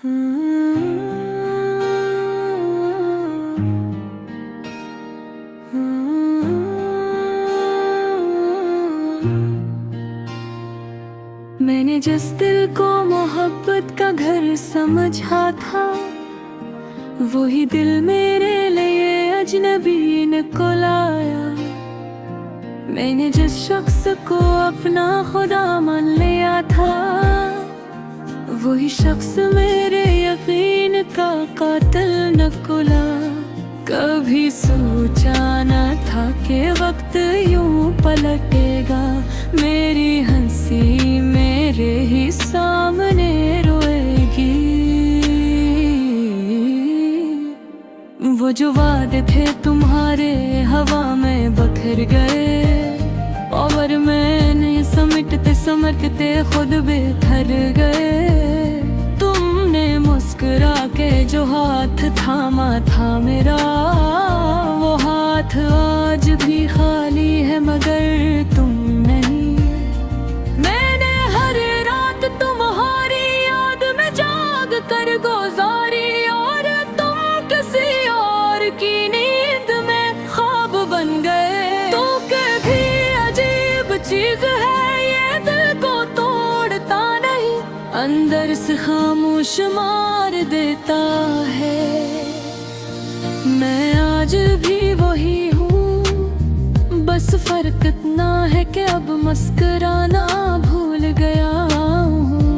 मैंने जिस दिल को मोहब्बत का घर समझा था, वही दिल मेरे लिए अजनबी को लाया। मैंने जिस शख्स को अपना खुदा मान लिया था, वही शख्स मेरे यकीन का कातिल निकला। कभी सोचा न था कि वक्त यूं पलटेगा, मेरी हंसी मेरे ही सामने रोएगी। वो जो वादे थे तुम्हारे हवा में बखर गए, और मैंने समेटते समटते खुद बेघर गए। तुमने मुस्कुरा के जो हाथ थामा था मेरा, वो हाथ आज भी खाली है मगर तुम नहीं। मैंने हर रात तुम्हारी याद में जाग कर गुजारी, और तुम किसी और की नींद में ख्वाब बन गए। तो कभी अजीब चीज है ये, दिल को तोड़ता नहीं, अंदर से खामोश मार देता है। मैं आज भी वही हूँ, बस फर्क इतना है कि अब मुस्कुराना भूल गया हूँ।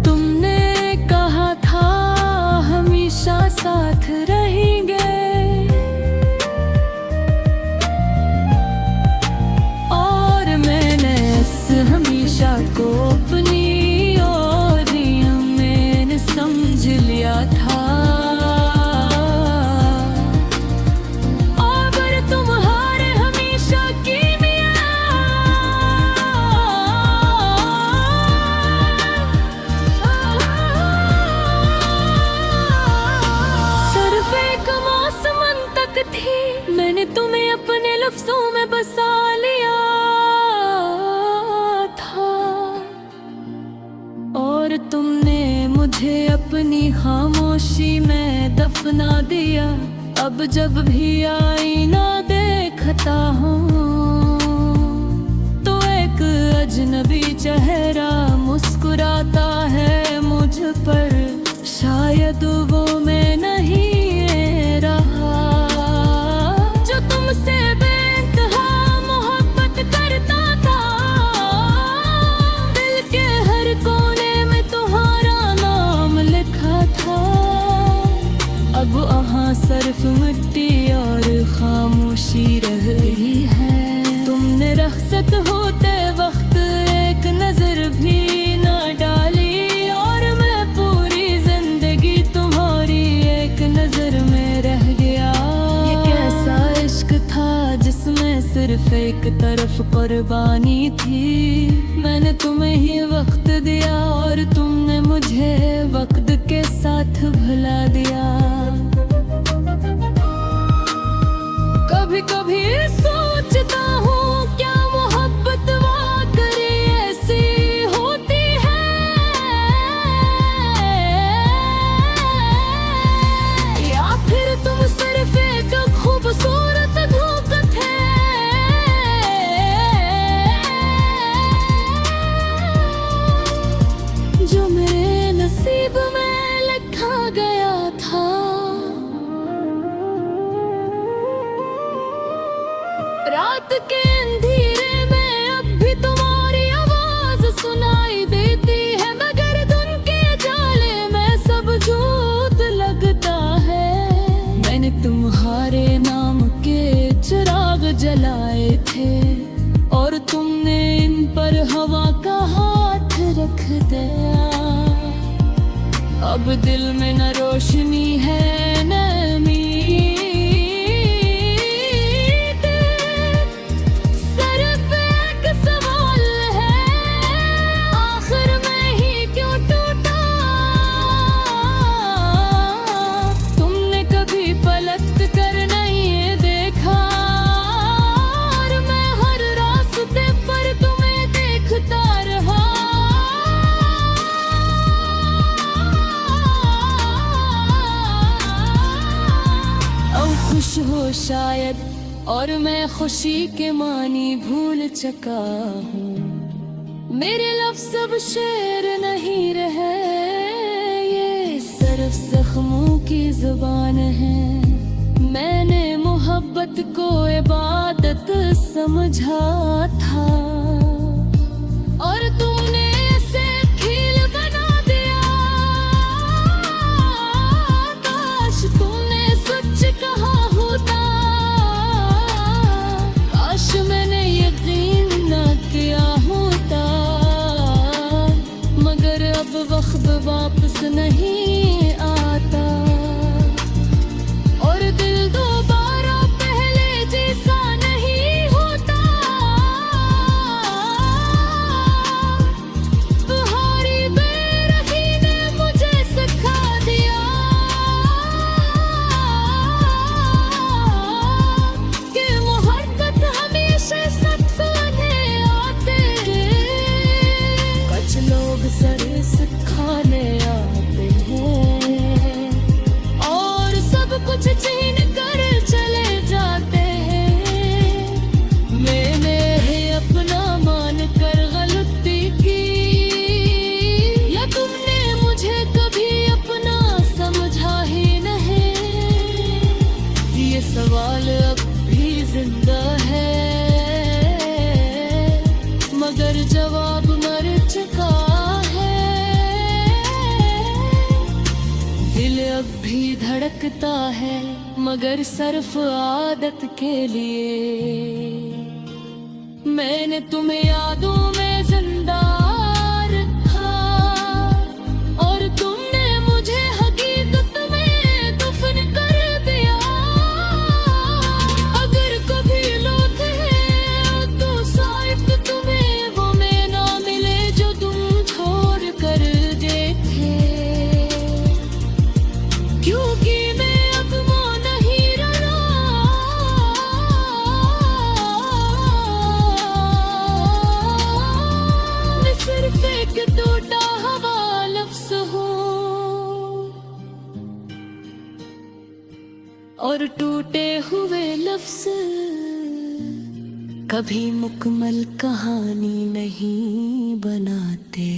तुमने कहा था हमेशा साथ रहेंगे, और मैंने इस हमेशा को अपनी और मैंने समझ लिया था। मैंने तुम्हें अपने लफ्जों में बसा लिया था, और तुमने मुझे अपनी खामोशी में दफना दिया। अब जब भी आईना देखता हूँ, तो एक अजनबी चेहरा मुस्कुराता है मुझ पर, शायद वो मैं नहीं रहा जो तुमसे बेइंतहा मोहब्बत करता था। दिल के हर कोने में तुम्हारा नाम लिखा था, अब वहाँ सिर्फ मिट्टी और खामोशी रह गई है। तुमने रखसत होते वक्त एक नजर भी ना डाली, और मैं पूरी जिंदगी तुम्हारी एक नजर में रह गया। ये कैसा इश्क था जिसमें सिर्फ एक तरफ कुर्बानी थी। मैंने तुम्हें ही वक्त दिया, और तुमने मुझे वक्त के साथ भुला दिया। कभी कभी सोचता हूँ क्या मोहब्बत वाकई ऐसी होती है, या फिर तुम सिर्फ एक खूबसूरत धोखा है जो मेरे नसीब में लिखा गया था। रात के अंधेरे में अब भी तुम्हारी आवाज सुनाई देती है, मगर धुन के जाले में सब झूठ लगता है। मैंने तुम्हारे नाम के चिराग जलाए थे, और तुमने इन पर हवा का हाथ रख दिया। अब दिल में न रोशनी है न शायद, और मैं खुशी के मानी भूल चुका हूँ। मेरे लफ्ज़ अब शेर नहीं रहे, ये सिर्फ जख्मों की ज़ुबान है। मैंने मोहब्बत को इबादत समझा था, और तुमने इसे खेल बना दिया। काश तुमने सच कहा होता, काश मैंने यकीन न किया होता। मगर अब वक्त वापस नहीं आता, और दिल दोबारा पहले जैसा नहीं होता। तुम्हारी बेरखी ने मुझे सिखा दिया कि मोहब्बत हमेशा सताने आते। कुछ लोग सर सिखाने आते हैं, और सब कुछ छीन कर चले जाते हैं। मैंने अपना मान कर गलती की, या तुमने मुझे कभी अपना समझा ही नहीं। ये सवाल अब भी जिंदा है, मगर जवाब मर चुका है। दिल अब भी धड़कता है, मगर सिर्फ आदत के लिए। मैंने तुम्हें यादों में जिंदा रखा, और तुमने मुझे हकीकत में दफन कर दिया। अगर कभी लौटे तो शायद तुम्हें वो मैं ना मिले जो तुम छोड़ कर गए थे। क्योंकि मैं अब वो नहीं रहा, मैं सिर्फ एक टूटा हुआ लफ्ज़ हूँ, और टूटे हुए लफ्ज़ कभी मुकम्मल कहानी नहीं बनाते।